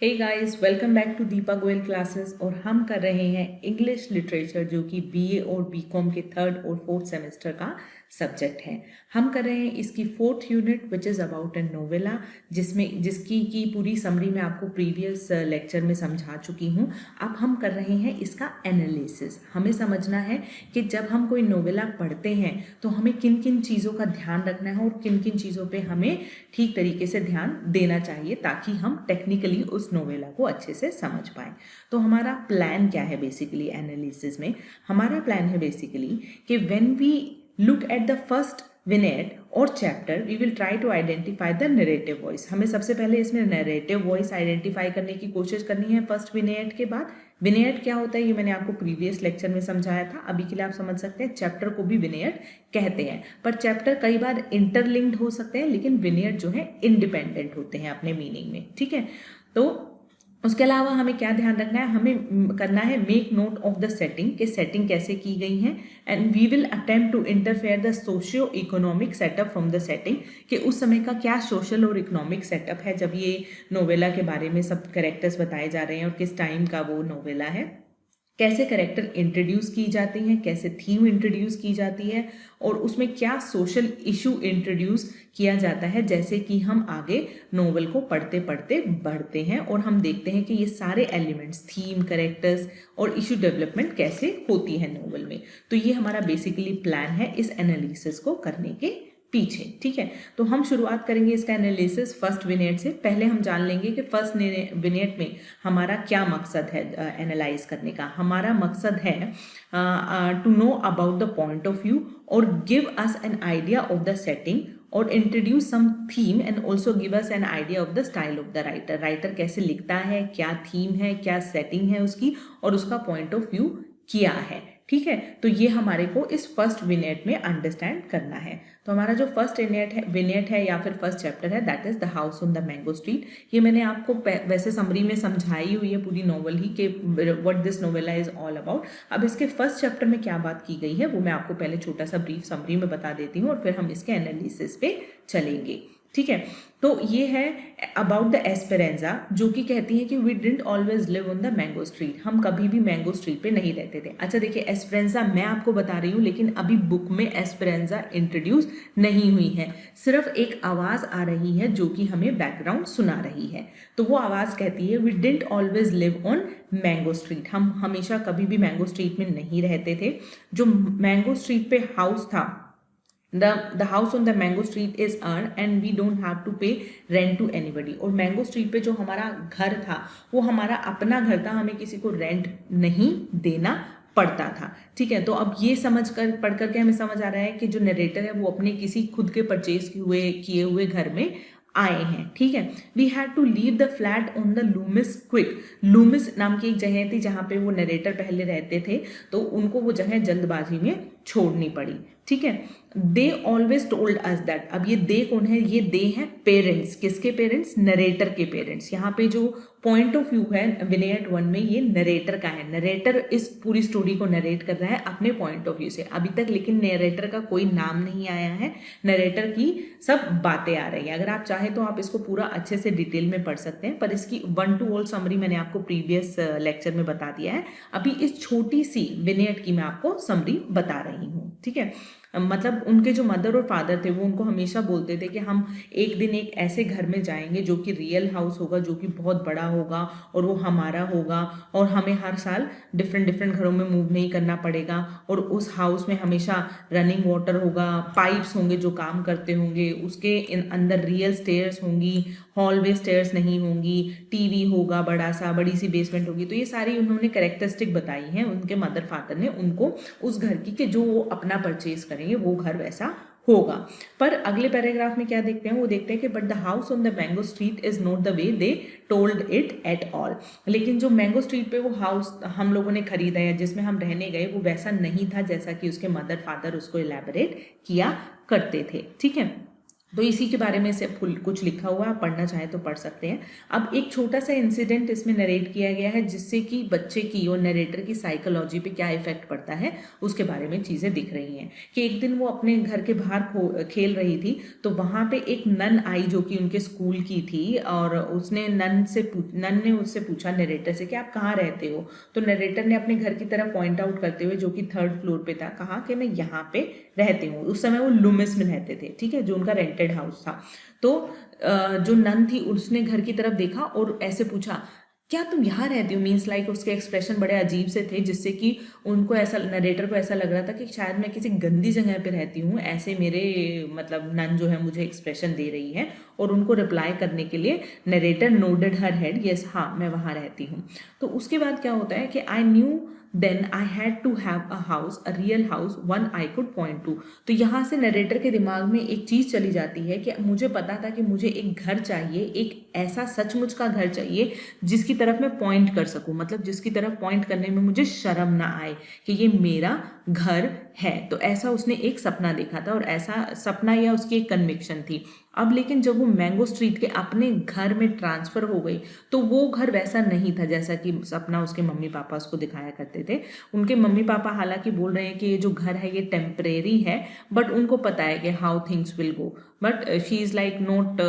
Hey guys, welcome back to Deepa Goyal classes. और हम कर रहे हैं इंग्लिश लिटरेचर, जो कि बीए और बीकॉम के थर्ड और फोर्थ सेमेस्टर का सब्जेक्ट है। हम कर रहे हैं इसकी fourth unit which is about an novella, जिसकी की पूरी समरी मैं आपको प्रीवियस लेक्चर में समझा चुकी हूँ। अब हम कर रहे हैं इसका एनालिसिस। हमें समझना है कि जब हम कोई नोवेला पढ़ते हैं तो हमें किन किन चीज़ों का ध्यान रखना है और किन किन चीज़ों पे हमें ठीक तरीके से ध्यान देना चाहिए, ताकि हम टेक्निकली उस नोवेला को अच्छे से समझ पाए। तो हमारा प्लान क्या है बेसिकली एनालिसिस में? हमारा प्लान है बेसिकली कि when we look at the first vignette और chapter we will try to identify the narrative voice. हमें सबसे पहले इसमें नरेटिव वॉइस आइडेंटिफाई करने की कोशिश करनी है फर्स्ट विनेट के बाद। विनेट क्या होता है ये मैंने आपको प्रीवियस लेक्चर में समझाया था। अभी के लिए आप समझ सकते हैं चैप्टर को भी विनेट कहते हैं, पर चैप्टर कई बार इंटरलिंक्ड हो सकते हैं, लेकिन विनेट जो है इंडिपेंडेंट होते हैं अपने मीनिंग में। ठीक है, तो उसके अलावा हमें क्या ध्यान रखना है? हमें करना है make note of the setting, कि सेटिंग कैसे की गई है। And we will attempt to interfere the socio economic setup from the setting, कि उस समय का क्या सोशल और इकोनॉमिक सेटअप है जब ये नोवेला के बारे में सब कैरेक्टर्स बताए जा रहे हैं, और किस टाइम का वो नोवेला है, कैसे कैरेक्टर इंट्रोड्यूस की जाती हैं, कैसे थीम इंट्रोड्यूस की जाती है, और उसमें क्या सोशल इशू इंट्रोड्यूस किया जाता है। जैसे कि हम आगे नोवेल को पढ़ते पढ़ते बढ़ते हैं और हम देखते हैं कि ये सारे एलिमेंट्स, थीम, कैरेक्टर्स और इशू डेवलपमेंट कैसे होती है नोवेल में। तो ये हमारा बेसिकली प्लान है इस एनालिसिस को करने के पीछे। ठीक है, तो हम शुरुआत करेंगे इसका एनालिसिस फर्स्ट विनेट से। पहले हम जान लेंगे कि फर्स्ट विनेट में हमारा क्या मकसद है एनालाइज करने का। हमारा मकसद है to know about the point of view और give us an idea of the setting और introduce some theme and also give us an idea of the style of the writer. Writer कैसे लिखता है, क्या थीम है, क्या setting है उसकी, और उसका पॉइंट ऑफ व्यू क्या है। ठीक है, तो ये हमारे को इस फर्स्ट विनेट में अंडरस्टैंड करना है। तो हमारा जो फर्स्ट विनेट है या फिर फर्स्ट चैप्टर है, that is the house on the mango street. ये मैंने आपको वैसे समरी में समझाई हुई है पूरी नॉवल ही, कि what this novella is all about. अब इसके फर्स्ट चैप्टर में क्या बात की गई है वो मैं आपको पहले छोटा सा ब्रीफ समरी में बता देती हूँ, और फिर हम इसके एनालिसिस पे चलेंगे। ठीक है, तो ये है अबाउट द एस्पेरेंजा, जो कि कहती है कि we didn't always live on the mango street. हम कभी भी मैंगो स्ट्रीट पे नहीं रहते थे। अच्छा देखिए, एस्पेरेंजा मैं आपको बता रही हूँ, लेकिन अभी बुक में एस्पेरेंजा इंट्रोड्यूस नहीं हुई है। सिर्फ एक आवाज आ रही है जो कि हमें बैकग्राउंड सुना रही है। तो वो आवाज कहती है we didn't always live on mango street. हम हमेशा कभी भी मैंगो स्ट्रीट में नहीं रहते थे। जो मैंगो स्ट्रीट पे हाउस था, the house on the mango street is earned and we don't have to pay rent to anybody। और मैंगो स्ट्रीट पे जो हमारा घर था वो हमारा अपना घर था, हमें किसी को रेंट नहीं देना पड़ता था। ठीक है, तो अब ये समझ कर पढ़ करके हमें समझ आ रहा है कि जो नरेटर है वो अपने किसी खुद के परचेज किए हुए घर में आए हैं। ठीक है, we had to leave the flat on the Loomis quick. Loomis नाम की एक जगह थी जहां पे वो नरेटर पहले रहते थे, तो उनको वो जगह जल्दबाजी में छोड़नी पड़ी। ठीक है, they always told us that. अब ये दे कौन है? ये दे हैं पेरेंट्स। किसके पेरेंट्स? नरेटर के पेरेंट्स। यहाँ पे जो पॉइंट ऑफ व्यू है विनेट वन में, ये नरेटर का है। नरेटर इस पूरी स्टोरी को नरेट कर रहा है अपने पॉइंट ऑफ व्यू से अभी तक, लेकिन नरेटर का कोई नाम नहीं आया है। नरेटर की सब बातें आ रही है। अगर आप चाहे तो आप इसको पूरा अच्छे से डिटेल में पढ़ सकते हैं, पर इसकी 1 to all समरी मैंने आपको प्रीवियस लेक्चर में बता दिया है। अभी इस छोटी सी विनेट की मैं आपको समरी बता रही हूँ। ठीक है, मतलब उनके जो मदर और फादर थे वो उनको हमेशा बोलते थे कि हम एक दिन एक ऐसे घर में जाएंगे जो कि रियल हाउस होगा, जो कि बहुत बड़ा होगा और वो हमारा होगा, और हमें हर साल डिफरेंट डिफरेंट घरों में मूव नहीं करना पड़ेगा, और उस हाउस में हमेशा रनिंग वाटर होगा, पाइप्स होंगे जो काम करते होंगे, उसके अंदर रियल स्टेयर्स होंगी, हॉलवे स्टेयर्स नहीं होंगी, टीवी होगा बड़ा सा, बड़ी सी बेसमेंट होगी। तो ये सारी उन्होंने कैरेक्टरिस्टिक बताई हैं उनके मदर फादर ने उनको उस घर की, कि जो वो अपना परचेज करेंगे वो घर वैसा होगा। पर अगले पैराग्राफ में क्या देखते हैं? वो देखते हैं कि but the house on the mango street is not the way they told it at all. लेकिन जो मैंगो स्ट्रीट पे वो हाउस हम लोगों ने खरीदा या जिसमें हम रहने गए, वो वैसा नहीं था जैसा कि उसके मदर फादर उसको इलेबोरेट किया करते थे। ठीक है, तो इसी के बारे में से कुछ लिखा हुआ है, आप पढ़ना चाहें तो पढ़ सकते हैं। अब एक छोटा सा इंसिडेंट इसमें नरेट किया गया है जिससे कि बच्चे की और नरेटर की साइकोलॉजी पे क्या इफेक्ट पड़ता है उसके बारे में चीज़ें दिख रही हैं। कि एक दिन वो अपने घर के बाहर खेल रही थी, तो वहाँ पे एक नन आई जो कि उनके स्कूल की थी, और उसने नन ने उससे पूछा नरेटर से कि आप कहाँ रहते हो। तो नरेटर ने अपने घर की तरफ पॉइंट आउट करते हुए, जो कि 3rd फ्लोर पे था, कहा कि मैं यहाँ पे रहते हूँ। उस समय वो लुमिस में रहते थे, ठीक है, जो उनका रेंटेड हाउस था। तो जो नन थी उसने घर की तरफ देखा और ऐसे पूछा, क्या तुम यहाँ रहती हो? मीन्स लाइक उसके एक्सप्रेशन बड़े अजीब से थे, जिससे कि उनको ऐसा, नरेटर को ऐसा लग रहा था कि शायद मैं किसी गंदी जगह पे रहती हूँ, ऐसे मेरे मतलब नन जो है मुझे एक्सप्रेशन दे रही है। और उनको रिप्लाई करने के लिए नरेटर नोडेड हर हेड, यस हाँ मैं वहाँ रहती हूँ। तो उसके बाद क्या होता है कि I knew then I had to have a house, a real house, one I could point to. तो यहाँ से नरेटर के दिमाग में एक चीज़ चली जाती है कि मुझे पता था कि मुझे एक घर चाहिए, एक ऐसा सचमुच का घर चाहिए जिसकी तरफ मैं पॉइंट कर सकूं, मतलब जिसकी तरफ पॉइंट करने में मुझे शर्म ना आए कि ये मेरा घर है। तो ऐसा उसने एक सपना देखा था, और ऐसा सपना या उसकी एक कन्विक्शन थी। अब लेकिन जब वो मैंगो स्ट्रीट के अपने घर में ट्रांसफ़र हो गई, तो वो घर वैसा नहीं था जैसा कि सपना उसके मम्मी पापा उसको दिखाया करते थे। उनके मम्मी पापा हालांकि बोल रहे हैं कि ये जो घर है ये टेम्परेरी है, बट उनको पता है कि how things will go, but she is like not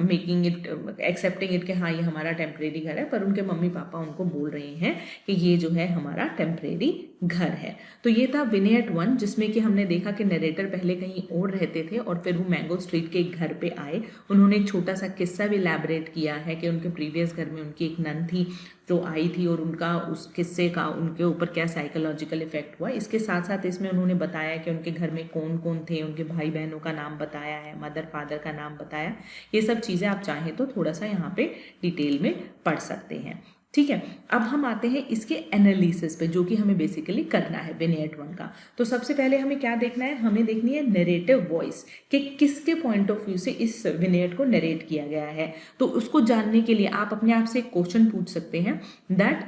making it, accepting it कि हाँ ये हमारा टेम्परेरी घर है। पर उनके मम्मी पापा उनको बोल रहे हैं कि ये जो है हमारा टेम्परेरी घर है। तो ये था विनेट 1, जिसमें कि हमने देखा कि नरेटर पहले कहीं और रहते थे और फिर वो मैंगो स्ट्रीट के एक घर पे आए। उन्होंने एक छोटा सा किस्सा भी इलैबोरेट किया है कि उनके प्रीवियस घर में उनकी एक नन थी जो आई थी, और उनका उस किस्से का उनके ऊपर क्या साइकोलॉजिकल इफेक्ट हुआ। इसके साथ साथ इसमें उन्होंने बताया कि उनके घर में कौन कौन थे, उनके भाई बहनों का नाम बताया है, मदर फादर का नाम बताया। ये सब चीज़ें आप चाहें तो थोड़ा सा यहाँ पे डिटेल में पढ़ सकते हैं, ठीक है। अब हम आते हैं इसके एनालिसिस पे, जो कि हमें बेसिकली करना है विनेट 1 का। तो सबसे पहले हमें क्या देखना है, हमें देखनी है नरेटिव वॉइस कि किसके पॉइंट ऑफ व्यू से इस विनेट को नरेट किया गया है। तो उसको जानने के लिए आप अपने आप से एक क्वेश्चन पूछ सकते हैं, दैट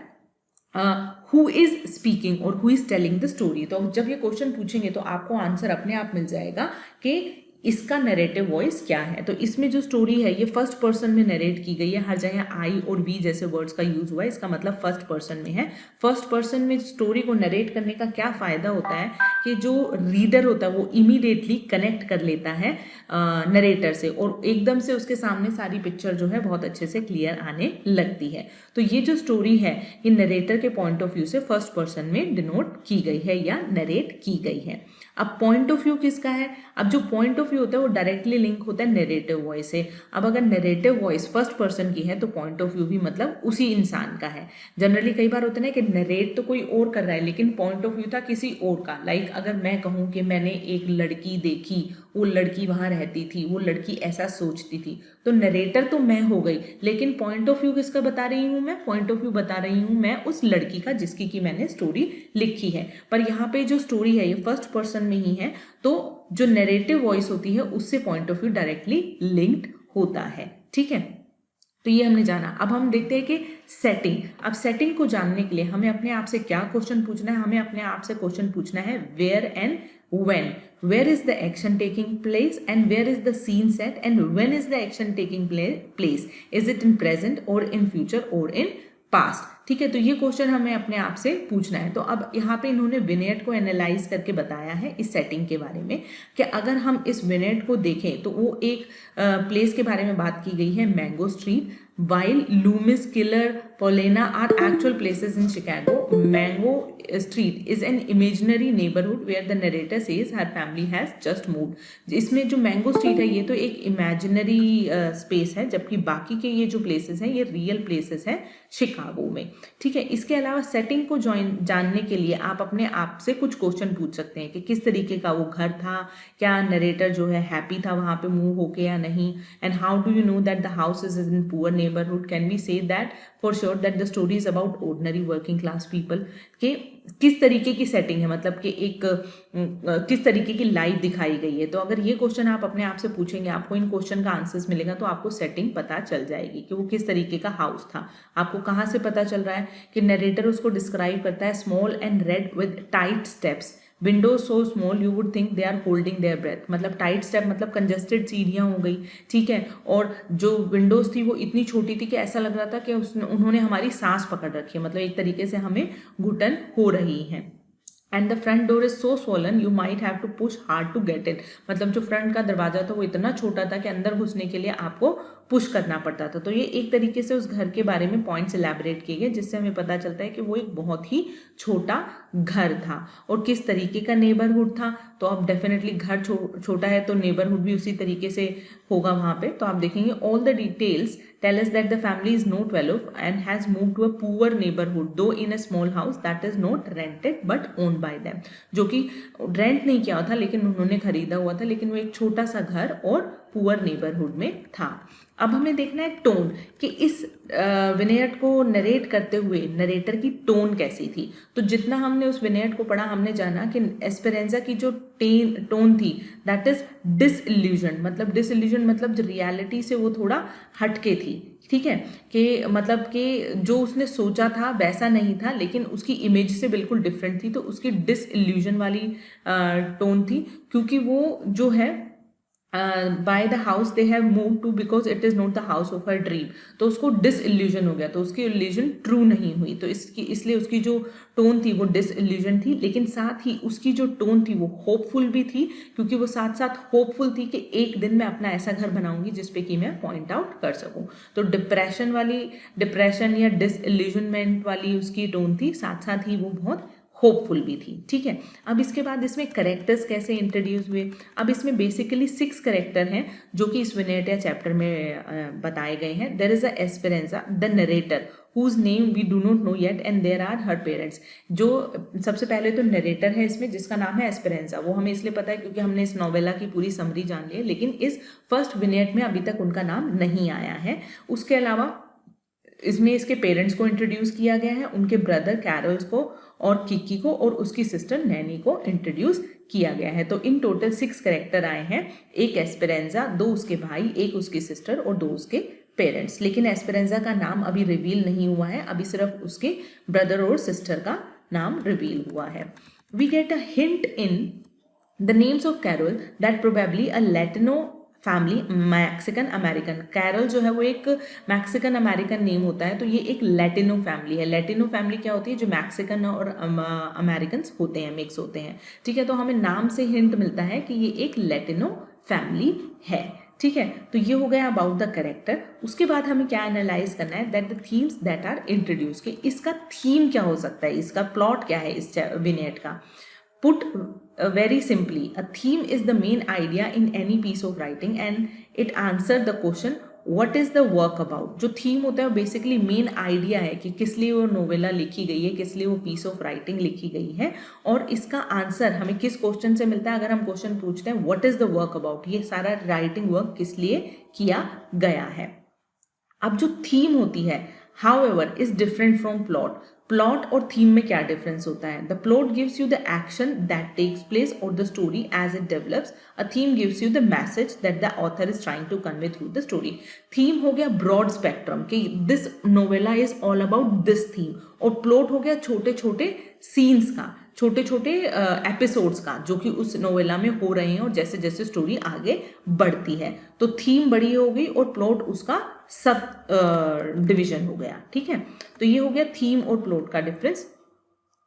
हु इज स्पीकिंग और who is telling the story. तो जब ये क्वेश्चन पूछेंगे तो आपको आंसर अपने आप मिल जाएगा कि इसका नरेटिव वॉइस क्या है। तो इसमें जो स्टोरी है ये फर्स्ट पर्सन में नरेट की गई है। हर जगह आई और वी जैसे वर्ड्स का यूज हुआ है, इसका मतलब फर्स्ट पर्सन में है। फर्स्ट पर्सन में स्टोरी को नरेट करने का क्या फायदा होता है कि जो रीडर होता है वो इमीडिएटली कनेक्ट कर लेता है नरेटर से, और एकदम से उसके सामने सारी पिक्चर जो है बहुत अच्छे से क्लियर आने लगती है। तो ये जो स्टोरी है ये नरेटर के पॉइंट ऑफ व्यू से फर्स्ट पर्सन में डिनोट की गई है या नरेट की गई है। अब पॉइंट ऑफ व्यू किसका है? अब जो पॉइंट ऑफ व्यू होता है वो डायरेक्टली लिंक होता है नरेटिव वॉइस से। अब अगर नरेटिव वॉइस फर्स्ट पर्सन की है तो पॉइंट ऑफ व्यू भी मतलब उसी इंसान का है। जनरली कई बार होता है ना कि नरेट तो कोई और कर रहा है लेकिन पॉइंट ऑफ व्यू था किसी और का। लाइक अगर मैं कहूँ कि मैंने एक लड़की देखी, वो लड़की वहां रहती थी, वो लड़की ऐसा सोचती थी, तो नरेटर तो मैं हो गई, लेकिन पॉइंट ऑफ व्यू किसका बता रही हूँ मैं? पॉइंट ऑफ व्यू बता रही हूँ मैं उस लड़की का जिसकी की मैंने स्टोरी लिखी है। पर यहाँ पे जो स्टोरी है ये फर्स्ट पर्सन में ही है, तो जो नरेटिव वॉइस होती है उससे point of view directly linked होता है, ठीक है। तो ये हमने जाना। अब हम देखते हैं कि सेटिंग। अब सेटिंग को जानने के लिए हमें अपने आप से क्या क्वेश्चन पूछना है? हमें अपने आप से क्वेश्चन पूछना है where and when. Where is the action taking place and where is the scene set and when is the action taking place? Is it in present or in future or in past? ठीक है, तो ये question हमें अपने आप से पूछना है। तो अब यहाँ पे इन्होंने विनेट को एनालाइज करके बताया है इस सेटिंग के बारे में कि अगर हम इस विनेट को देखें तो वो एक प्लेस के बारे में बात की गई है, mango street. While Loomis, Killer, Paulina are actual places in Chicago, Mango Street is an imaginary neighborhood where the narrator says her family has just moved. इसमें जो मैंगो स्ट्रीट है ये तो एक इमेजिनरी स्पेस है, जबकि बाकी के ये जो प्लेसेस हैं ये रियल प्लेसेस हैं शिकागो में, ठीक है। इसके अलावा सेटिंग को जानने के लिए आप अपने आप से कुछ क्वेश्चन पूछ सकते हैं कि किस तरीके का वो घर था, क्या नरेटर जो है हैप्पी था वहाँ पे मूव होके या नहीं, and how do you know that the house is in poor neighborhood? Can we say that for sure that the story is about ordinary working class people? कि किस तरीके की सेटिंग है, मतलब कि एक किस तरीके की लाइफ दिखाई गई है। तो अगर ये क्वेश्चन आप अपने आप से पूछेंगे, आपको इन क्वेश्चन का आंसर्स मिलेगा तो आपको सेटिंग पता चल जाएगी कि वो किस तरीके का हाउस था। आपको कहाँ से पता चल रहा है कि नरेटर उसको डिस्क्राइब करता है small and red with tight steps, windows so small you would think they are holding their breath, मतलब टाइट स्टेप मतलब कंजेस्टेड सीढ़ियाँ हो गई, ठीक है। और जो विंडोज थी वो इतनी छोटी थी कि ऐसा लग रहा था कि उन्होंने हमारी सांस पकड़ रखी है, मतलब एक तरीके से हमें घुटन हो रही है। And the front door is so swollen you might have to push hard to get in, मतलब जो फ्रंट का दरवाजा था वो इतना छोटा था कि अंदर घुसने के लिए आपको पुश करना पड़ता था। तो ये एक तरीके से उस घर के बारे में पॉइंट्स इलेबोरेट किए गए, जिससे हमें पता चलता है कि वो एक बहुत ही छोटा घर था। और किस तरीके का नेबरहुड था, तो अब डेफिनेटली घर छोटा है तो नेबरहुड भी उसी तरीके से होगा वहाँ पे। तो आप देखेंगे all the details tell us that the family is not well off and has moved to a poor neighborhood though in a small house that is not rented but owned by them, जो कि rent नहीं किया था लेकिन उन्होंने खरीदा हुआ था, लेकिन वो एक छोटा सा घर और पुअर नेबरहुड में था। अब हमें देखना है टोन, कि इस विनेयट को नरेट करते हुए नरेटर की टोन कैसी थी। तो जितना हमने उस विनेयट को पढ़ा हमने जाना कि एस्पेरेंजा की जो टोन थी दैट इज डिसइल्यूजन, मतलब डिसइल्यूजन मतलब जो रियलिटी से वो थोड़ा हटके थी, ठीक है, कि मतलब कि जो उसने सोचा था वैसा नहीं था, लेकिन उसकी इमेज से बिल्कुल डिफरेंट थी, तो उसकी डिसइल्यूजन वाली टोन थी, क्योंकि वो जो है by the house they have move to because it is not the house of her dream, तो उसको डिसइल्यूजन हो गया, तो उसकी इल्यूजन ट्रू नहीं हुई, तो इसलिए उसकी जो टोन थी वो डिसइल्यूजन थी। लेकिन साथ ही उसकी जो टोन थी वो होपफुल भी थी, क्योंकि वो साथ साथ होपफुल थी कि एक दिन मैं अपना ऐसा घर बनाऊंगी जिसपे कि मैं पॉइंट आउट कर सकूं। तो डिप्रेशन या डिसइल्यूजनमेंट वाली उसकी टोन थी, साथ साथ ही वो बहुत होपफुल भी थी, ठीक है। अब इसके बाद इसमें करेक्टर्स कैसे इंट्रोड्यूस हुए। अब इसमें बेसिकली 6 करेक्टर हैं जो कि इस विनेट या चैप्टर में बताए गए हैं। There is a Esperanza the narrator whose name we do not know yet and there are her parents। जो सबसे पहले तो नरेटर है इसमें जिसका नाम है एस्पेरेंजा, वो हमें इसलिए पता है क्योंकि हमने इस नोवेला की पूरी समरी जान ली है, लेकिन इस फर्स्ट विनेट में अभी तक उनका नाम नहीं आया है। उसके अलावा इसमें इसके पेरेंट्स को इंट्रोड्यूस किया गया है, उनके ब्रदर कैरल्स को और किकी को और उसकी सिस्टर नैनी को इंट्रोड्यूस किया गया है। तो इन टोटल 6 कैरेक्टर आए हैं, एक एस्पेरेंजा, 2 उसके भाई, एक उसकी सिस्टर और 2 उसके पेरेंट्स। लेकिन एस्पेरेंजा का नाम अभी रिवील नहीं हुआ है, अभी सिर्फ उसके ब्रदर और सिस्टर का नाम रिवील हुआ है। We get a hint in the names of Carol that probably a Latino family Mexican American. Carol जो है वो एक मैक्सिकन अमेरिकन नेम होता है, तो ये एक लैटिनो फैमिली है। लैटिनो फैमिली क्या होती है, जो मैक्सिकन और अमेरिकन होते हैं, मिक्स होते हैं, ठीक है। तो हमें नाम से हिंट मिलता है कि ये एक लैटिनो फैमिली है, ठीक है। तो ये हो गया अबाउट द कैरेक्टर। उसके बाद हमें क्या एनालाइज करना है, that the themes that are introduce, कि इसका थीम क्या हो सकता है, इसका प्लॉट क्या है इस विनेट का। Put very simply, a theme is the main idea in any piece of writing and it answers the question what is the work about। जो थीम होता है वो बेसिकली मेन आइडिया है कि किस लिए वो नोवेला लिखी गई है, किस लिए वो पीस ऑफ राइटिंग लिखी गई है, और इसका आंसर हमें किस क्वेश्चन से मिलता है। अगर हम क्वेश्चन पूछते हैं what is the work about, ये सारा राइटिंग वर्क किस लिए किया गया है। अब जो थीम होती है however is different from plot। Plot और थीम में क्या डिफरेंस होता है। The plot gives you the action that takes place और the story as it develops. A theme gives you the message that the author is trying to convey through the story. Theme हो गया broad spectrum कि this novella is all about this theme, और plot हो गया छोटे छोटे scenes का, छोटे छोटे एपिसोड्स का, जो कि उस नोवेला में हो रहे हैं और जैसे जैसे स्टोरी आगे बढ़ती है। तो थीम बड़ी हो गई और प्लॉट उसका सब डिवीजन हो गया, ठीक है। तो ये हो गया थीम और प्लॉट का difference.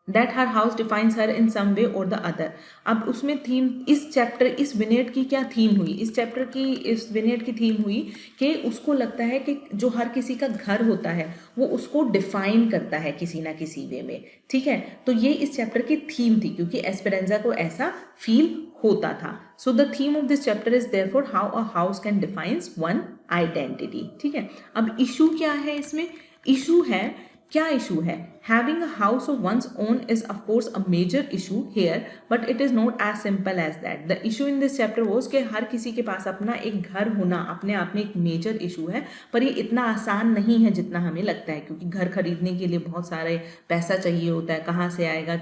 That her house defines her in some way और द अदर। अब उसमें थीम, इस चैप्टर, इस विनेट की क्या थीम हुई, इस चैप्टर की, इस विनेट की थीम हुई कि उसको लगता है कि जो हर किसी का घर होता है वो उसको डिफाइन करता है किसी ना किसी वे में, ठीक है। तो ये इस चैप्टर की थीम थी क्योंकि एस्पेरेंजा को ऐसा फील होता था। So the theme of this chapter is therefore how a house can defines one identity, ठीक है। अब इशू क्या है इसमें, इशू है, क्या इशू है, having a house of one's own is of course a major issue here but it is not as simple as that। the issue in this chapter was कि हर किसी के पास अपना एक घर होना अपने आप में एक मेजर इशू है, पर ये इतना आसान नहीं है जितना हमें लगता है, क्योंकि घर खरीदने के लिए बहुत सारे पैसा चाहिए होता है, कहाँ से आएगा,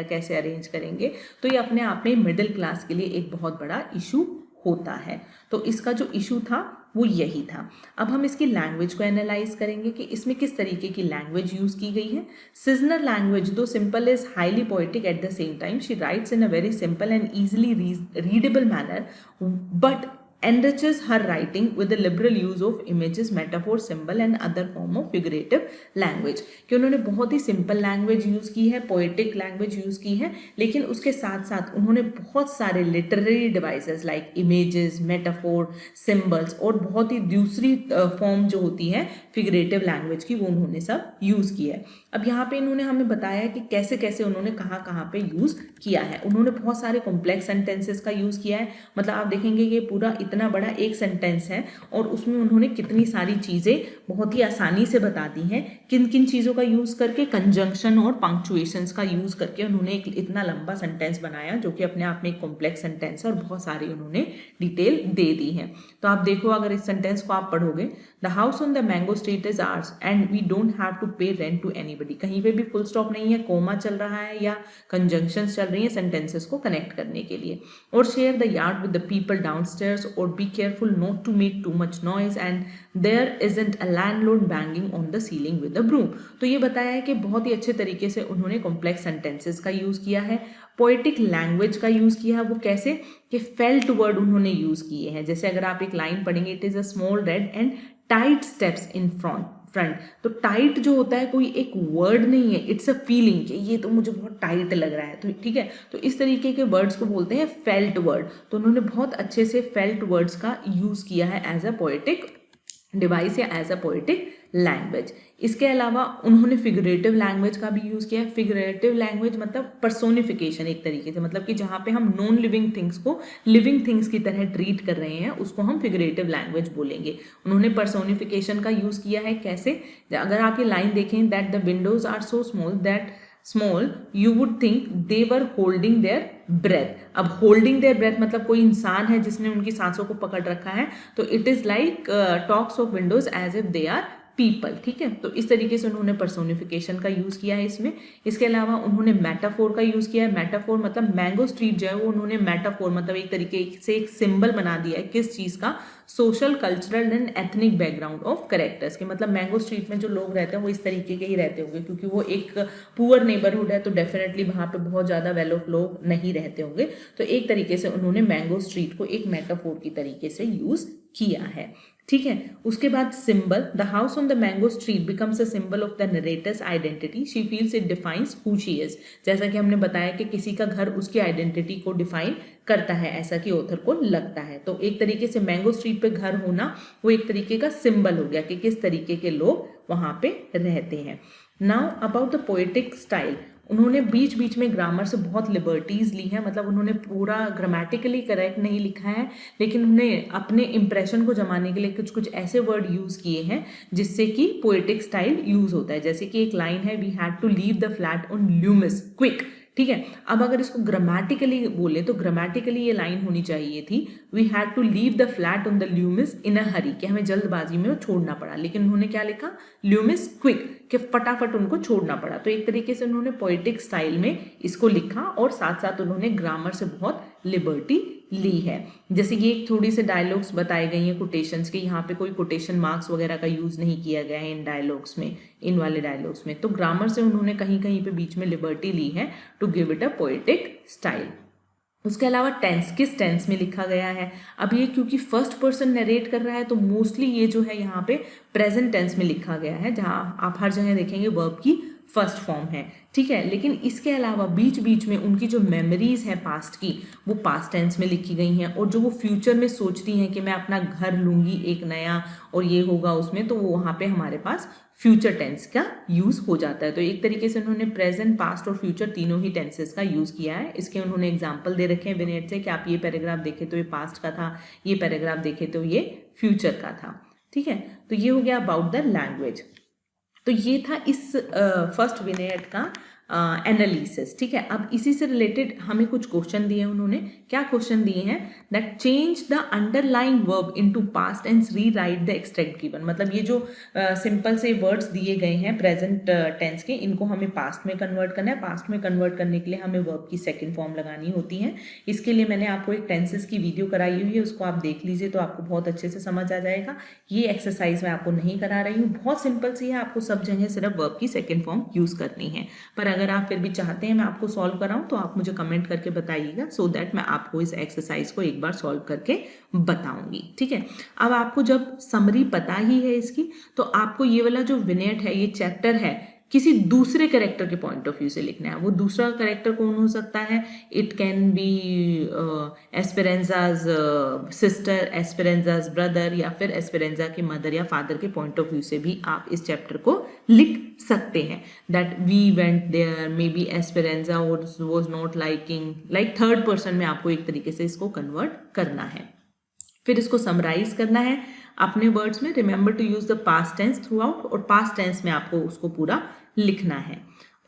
कैसे अरेंज करेंगे। तो ये अपने आप में मिडिल क्लास के लिए एक बहुत बड़ा इशू होता है। तो इसका जो इशू था वो यही था। अब हम इसकी लैंग्वेज को एनालाइज करेंगे कि इसमें किस तरीके की लैंग्वेज यूज की गई है। सिजनर लैंग्वेज दो simple is highly poetic at the same time. She writes in a very simple and easily readable manner but enriches her writing with the liberal use of images, metaphor, symbol and other form of figurative language। कि उन्होंने बहुत ही simple language use की है, poetic language use की है, लेकिन उसके साथ साथ उन्होंने बहुत सारे literary devices like images, metaphor, symbols और बहुत ही दूसरी फॉर्म जो होती है फिगरेटिव लैंग्वेज की, वो उन्होंने सब यूज की है। अब यहाँ पे इन्होंने हमें बताया कि कैसे कैसे उन्होंने कहाँ पे यूज किया है। उन्होंने बहुत सारे कॉम्प्लेक्स सेंटेंसेस का यूज किया है। मतलब आप देखेंगे कि पूरा इतना बड़ा एक सेंटेंस है और उसमें उन्होंने कितनी सारी चीजें बहुत ही आसानी से बता दी हैं। किन किन चीजों का यूज करके, कंजंक्शन और पंक्चुएशंस का यूज करके उन्होंने एक इतना लंबा सेंटेंस बनाया जो कि अपने आप में एक कॉम्प्लेक्स सेंटेंस है और बहुत सारी उन्होंने डिटेल दे दी है। तो आप देखो, अगर इस सेंटेंस को आप पढ़ोगे, the house on the mango street is ours and we don't have to pay rent to anybody. कहीं पे भी फुल स्टॉप नहीं है, कोमा चल रहा है या कंजंक्शंस चल रही है सेंटेंसेस को कनेक्ट करने के लिए। और share the yard with the people downstairs और be careful not to make too much noise and there isn't a landlord banging on the ceiling with a broom. तो ये बताया है कि बहुत ही अच्छे तरीके से उन्होंने कॉम्प्लेक्स सेंटेंसेस का यूज किया है, पोएटिक लैंग्वेज का यूज किया है। वो कैसे कि फेल्ट वर्ड उन्होंने यूज किए हैं। जैसे अगर आप एक लाइन पढ़ेंगे, it is a small red and tight steps in front. तो टाइट जो होता है कोई एक वर्ड नहीं है, इट्स अ फीलिंग कि ये तो मुझे बहुत टाइट लग रहा है। तो ठीक है, तो इस तरीके के वर्ड्स को बोलते हैं फेल्ट वर्ड। तो उन्होंने बहुत अच्छे से फेल्ट वर्ड्स का यूज किया है एज अ पोएटिक डिवाइस या एज अ पोएटिक लैंग्वेज। इसके अलावा उन्होंने फिगरेटिव लैंग्वेज का भी यूज किया है। फिगरेटिव लैंग्वेज मतलब पर्सोनिफिकेशन एक तरीके से, मतलब कि जहाँ पे हम नॉन लिविंग थिंग्स को लिविंग थिंग्स की तरह ट्रीट कर रहे हैं, उसको हम फिगरेटिव लैंग्वेज बोलेंगे। उन्होंने पर्सोनिफिकेशन का यूज किया है। कैसे? अगर आप ये लाइन देखें, that the windows are so small you would think they were holding their breath। अब holding their breath मतलब कोई इंसान है जिसने उनकी सांसों को पकड़ रखा है, तो it is like talks of windows as if they are people. ठीक है, तो इस तरीके से उन्होंने पर्सोनिफिकेशन का यूज किया है इसमें। इसके अलावा उन्होंने मेटाफोर का यूज किया है। मेटाफोर मतलब मैंगो स्ट्रीट जो है वो उन्होंने मेटाफोर मतलब एक तरीके से एक सिंबल बना दिया है। किस चीज का? Social, cultural and ethnic background of characters के। मतलब मैंगो स्ट्रीट में जो लोग रहते हैं वो इस तरीके के ही रहते होंगे, क्योंकि वो एक पुअर नेबरहुड है, तो डेफिनेटली वहां पे बहुत ज्यादा वेल ऑफ लोग नहीं रहते होंगे। तो एक तरीके से उन्होंने मैंगो स्ट्रीट को एक मेटाफोर की तरीके से यूज किया है। ठीक है, उसके बाद symbol, the house on the mango street becomes a symbol of the narrator's identity. She feels it defines who she is. जैसा कि हमने बताया कि किसी का घर उसकी आइडेंटिटी को डिफाइन करता है, ऐसा कि ऑथर को लगता है। तो एक तरीके से मैंगो स्ट्रीट पे घर होना वो एक तरीके का सिंबल हो गया कि किस तरीके के लोग वहां पे रहते हैं। Now about the poetic style, उन्होंने बीच बीच में ग्रामर से बहुत लिबर्टीज ली हैं। मतलब उन्होंने पूरा ग्रामेटिकली करेक्ट नहीं लिखा है, लेकिन उन्होंने अपने इंप्रेशन को जमाने के लिए कुछ कुछ ऐसे वर्ड यूज किए हैं जिससे कि पोएटिक स्टाइल यूज होता है। जैसे कि एक लाइन है, we had to leave the flat on Lumis quick. ठीक है, अब अगर इसको ग्रामेटिकली बोले तो ग्रामेटिकली ये लाइन होनी चाहिए थी, we had to leave the flat on the Lumis in a hurry, कि हमें जल्दबाजी में वो छोड़ना पड़ा। लेकिन उन्होंने क्या लिखा? ल्यूमिस क्विक, कि फटाफट उनको छोड़ना पड़ा। तो एक तरीके से उन्होंने पोएटिक स्टाइल में इसको लिखा और साथ साथ उन्होंने ग्रामर से बहुत लिबर्टी ली है। जैसे कि एक थोड़ी से डायलॉग्स बताए गई हैं कोटेशंस के, यहाँ पे कोई कोटेशन मार्क्स वगैरह का यूज नहीं किया गया है इन डायलॉग्स में, इन वाले डायलॉग्स में। तो ग्रामर से उन्होंने कहीं कहीं पे बीच में लिबर्टी ली है to give it a poetic style. उसके अलावा टेंस, किस टेंस में लिखा गया है? अब ये क्योंकि फर्स्ट पर्सन नरेट कर रहा है तो मोस्टली ये जो है यहाँ पे प्रेजेंट टेंस में लिखा गया है, जहाँ आप हर जगह देखेंगे वर्ब की फर्स्ट फॉर्म है। ठीक है, लेकिन इसके अलावा बीच बीच में उनकी जो मेमोरीज हैं पास्ट की, वो पास्ट टेंस में लिखी गई हैं। और जो वो फ्यूचर में सोचती हैं कि मैं अपना घर लूंगी एक नया और ये होगा उसमें, तो वो वहाँ पे हमारे पास फ्यूचर टेंस का यूज हो जाता है। तो एक तरीके से उन्होंने प्रेजेंट, पास्ट और फ्यूचर तीनों ही टेंसेस का यूज किया है। इसके उन्होंने एग्जाम्पल दे रखे हैं विनेट से कि आप ये पैराग्राफ देखें तो ये पास्ट का था, ये पैराग्राफ देखें तो ये फ्यूचर का था। ठीक है, तो ये हो गया अबाउट द लैंग्वेज। तो ये था इस फर्स्ट विनेट का एनालिसिस। ठीक है, अब इसी से रिलेटेड हमें कुछ क्वेश्चन दिए उन्होंने। क्या क्वेश्चन दिए हैं? That change the underlying verb into past tense, rewrite the extract given. मतलब ये जो सिंपल से वर्ड्स दिए गए हैं प्रेजेंट टेंस के, इनको हमें पास्ट में कन्वर्ट करना है। पास्ट में कन्वर्ट करने के लिए हमें वर्ब की सेकंड फॉर्म लगानी होती है। इसके लिए मैंने आपको एक टेंसेस की वीडियो कराई हुई है, उसको आप देख लीजिए तो आपको बहुत अच्छे से समझ आ जाएगा। ये एक्सरसाइज मैं आपको नहीं करा रही हूँ, बहुत सिंपल सी है, आपको सब जगह सिर्फ वर्ब की सेकंड फॉर्म यूज करनी है। पर अगर आप फिर भी चाहते हैं मैं आपको सॉल्व कराऊं तो आप मुझे कमेंट करके बताइएगा, सो दैट मैं आपको इस एक्सरसाइज को एक बार सॉल्व करके बताऊंगी। ठीक है, अब आपको जब समरी पता ही है इसकी, तो आपको ये वाला जो विनेट है, ये चैप्टर है, किसी दूसरे कैरेक्टर के पॉइंट ऑफ व्यू से लिखना है। वो दूसरा कैरेक्टर कौन हो सकता है? It can be Esperanza's sister, Esperanza's brother, या फिर एस्पेरेंजा के मदर या फादर के पॉइंट ऑफ व्यू से भी आप इस चैप्टर को लिख सकते हैं। That we went there, maybe Esperanza was not liking, like third person में आपको एक तरीके से इसको कन्वर्ट करना है। फिर इसको समराइज करना है अपने वर्ड्स में। Remember to use the past tense throughout, और पास्ट टेंस में आपको उसको पूरा लिखना है।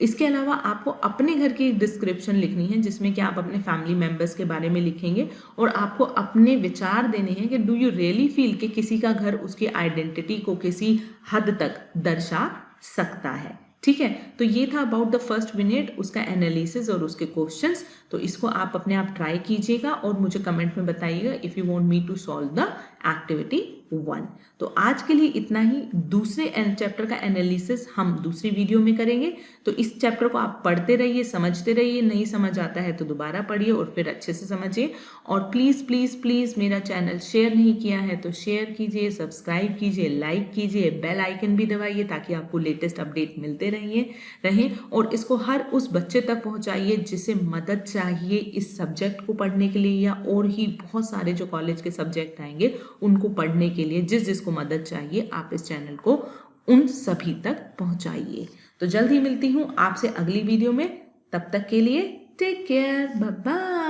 इसके अलावा आपको अपने घर की एक डिस्क्रिप्शन लिखनी है, जिसमें कि आप अपने फैमिली मेंबर्स के बारे में लिखेंगे और आपको अपने विचार देने हैं कि डू यू रियली फील कि किसी का घर उसकी आइडेंटिटी को किसी हद तक दर्शा सकता है। ठीक है, तो ये था अबाउट द फर्स्ट विनेट, उसका एनालिसिस और उसके क्वेश्चंस। तो इसको आप अपने आप ट्राई कीजिएगा और मुझे कमेंट में बताइएगा if you want me to solve the activity 1। तो आज के लिए इतना ही। दूसरे चैप्टर का एनालिसिस हम दूसरी वीडियो में करेंगे। तो इस चैप्टर को आप पढ़ते रहिए, समझते रहिए, नहीं समझ आता है तो दोबारा पढ़िए और फिर अच्छे से समझिए। और प्लीज़ प्लीज़ प्लीज़ मेरा चैनल शेयर नहीं किया है तो शेयर कीजिए, सब्सक्राइब कीजिए, लाइक कीजिए, बेल आइकन भी दबाइए ताकि आपको लेटेस्ट अपडेट मिलते रहें। और इसको हर उस बच्चे तक पहुंचाइए जिसे मदद चाहिए इस सब्जेक्ट को पढ़ने के लिए, या और ही बहुत सारे जो कॉलेज के सब्जेक्ट आएंगे उनको पढ़ने के लिए जिसको मदद चाहिए, आप इस चैनल को उन सभी तक पहुंचाइए। तो जल्द ही मिलती हूं आपसे अगली वीडियो में, तब तक के लिए टेक केयर, बाय बाय।